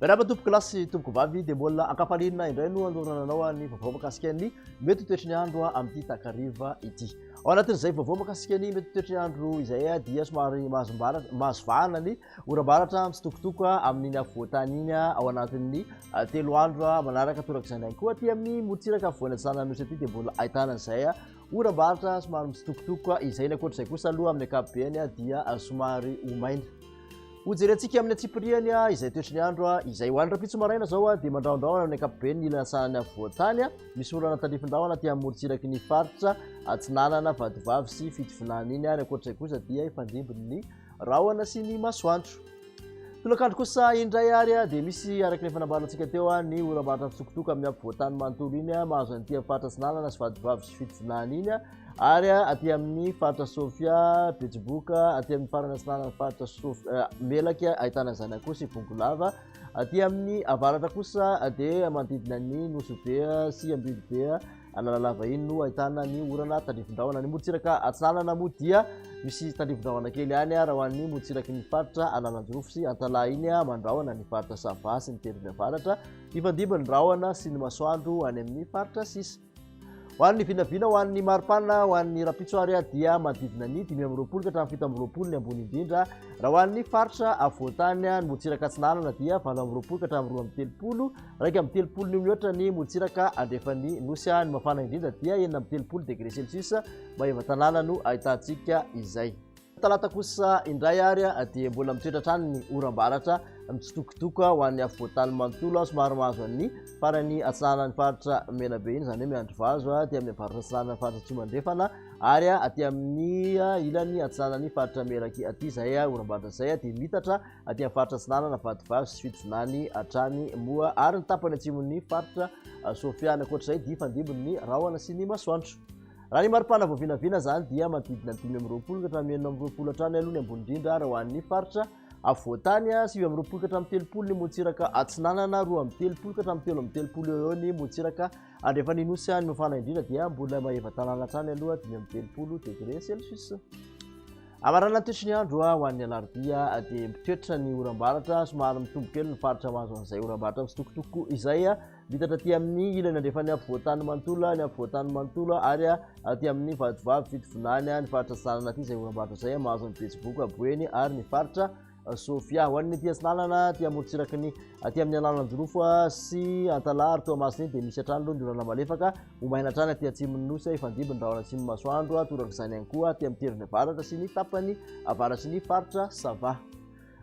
Miarahaba tompoko lasy tompoko vavy dia mbola ankapalinina indray no andonananao ny vaovao makasika ny mety toetry ny andro amin'ity takariva ity. Ao anatin'izay vaovao makasika ny mety toetry ny andro izay dia somary mahazo vahana ny oram-baratra mitsitokotoko amin'iny afovoantany iny ao anatin'ny 3 andro manaraka torak'izany ihany koa aty amin'ny motsiraka afovoany antsinanana nosy aty dia mbola ahitana izay oram-baratra somary mitsitokotoko izay ny ankoatr'izay kosa aloha amin'ny ankapobeny dia somary homaina. Ujerentsika amin'ny atsipiriany izay toetry ny andro izay hoan'ny rapitso maraina zao dia mandraondraona amin'ny ankapobeny ny lansanany afovoantany misy olana talifindraona aty amin'ny morontsiraky ny faritra atsinanana vadivavy sy fitovinany iny ary ankoatr'izay kosa dia ifandimby ny rahona sy ny masoandro. Tolakandro kosa indray ary dia misy araky ny fanambarantsika teo ny oram-baratra mitsitokotoko amin'ny afovoantany manontolo iny mahazo an'ity amin'ny faritra atsinanana sy vadivavy sy fitovinany iny ary aty amin'ny faritra Sofia, Betsiboka, aty amin'ny farana atsinanana faritra Sofia Melaky ahitana izany kosa i Vongolava, aty amin'ny avaratra kosa dia manodidina ny Nosobe sy Ambilobe Analalava iny no ahitana ny orana tandrifindraona. Ny morontsiraka atsinanana moa dia misy tandrifindraona kely ihany raha hoan'ny morontsiraky ny faritra Analanjorofo sy Antalahy iny mandraona ny faritra Sava sy ny tendrony avaratra, ifandimby ny rahona sy ny masoandro any amin'ny faritra sisa. Ho an'ny vinavina, ho an'ny maripana, ho an'ny rapitso ary dia manodidina ny 520 ka hatramin'ny 720 ny ambony indrindra. Raha ho an'ny faritra afovoantany ny morontsiraka atsinanana dia 820 ka hatramin'ny 230, raika amin'ny 30 ny mihoatra ny morontsiraka andrefany nosy ny mafana indrindra dia 930 degré Celsius Maheva tanàna no ahitantsika izay. Talata kosa indray ary dia mbola mitoetra hatrany ny oram-baratra mitsitokotoko ho an'ny afovoantany manontolo somary mahazo an'ny farany atsinanana ny faritra Menabe iny izany hoe miandry vazo dia amin'ny faritra atsinanana ny faritra Tsomandrefana ary aty amin'ny ilany atsinanana ny faritra Melaky aty izay oram-baratra izay dia mitatra aty amin'ny faritra atsinanana vadivavy sy fitovinany hatrany moa ary ny tapany atsimon'ny faritra Sofia ankoatr'izay dia ifandimby rahona sy ny masoandro. Raha ny maripana voavinavina zany dia manodidina ny 520 ka hatramin'ny 920 hatrany aloha ny ambony indrindra raha ho an'ny faritra afovoantany 920 ka hatramin'ny 30 ny morontsiraka atsinanana, 230 ka hatramin'ny 330 eo ny morontsiraka andrefany nosy ny mafana indrindra dia mbola maheva tanàna hatrany aloha 530 degré Celsius. Amarana toetry ny andro ho an'ny alarobia dia mitoetra ny oram-baratra somary mitombo kely ny faritra mahazo an'izay oram-baratra mitsitokotoko izay mitatra aty amin'ny ilany andrefany afovoantany manontolo ny afovoantany manontolo ary aty amin'ny vadivavy fitovinany ny faritra atsinanana aty izay oram-baratra izay mahazo an'ny Betsiboka Boeny ary ny faritra Sofia. Ho an'ny aty atsinanana aty amorotsiraky ny aty amin'ny Analanjorofo sy Antalahy Toamasina iny dia misy hatrany aloha ny orana malefaka homaina hatrany aty atsimon'ny nosy ifandimby ny rahona sy ny masoandro torak'izany ihany koa aty amin'ny tendrony avaratra sy ny tapany avaratry ny faritra Sava.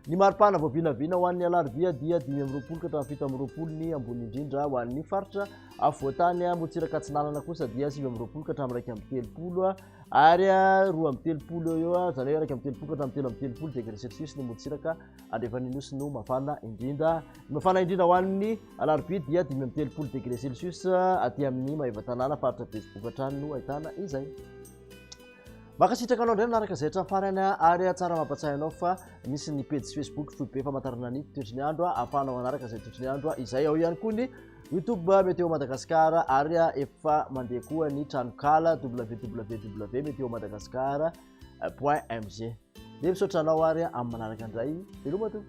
Ny maripana voavinavina ho an'ny alarobia dia 520 ka hatramin'ny 720 ny ambony indrindra ho an'ny faritra afovoantany morontsiraka atsinanana kosa dia 920 ka hatramin'ny 230 ary 230 eo zany hoe 230 ka hatramin'ny 330 degré Celsius ny morontsiraka andrefany nosy no mafana indrindra. Ny mafana indrindra ho an'ny alarobia dia 530 degré Celsius aty amin'ny Maheva tanàna faritra Betsiboka hatrany no ahitana izay. Makasitraka anao indray naraka izay hatramin'ny farany ary tsara mampatsiahinao fa misy ny page Facebook foibe famantarana ny toetry ny andro ahafahanao manaraka izay toetry ny andro izay ao ihany koa ny YouTube Météo Madagasikara ary efa mandeha koa ny tranokala www.meteomadagasikara.mg. Dia misaotra anao ary amin'ny manaraka indray veloma to.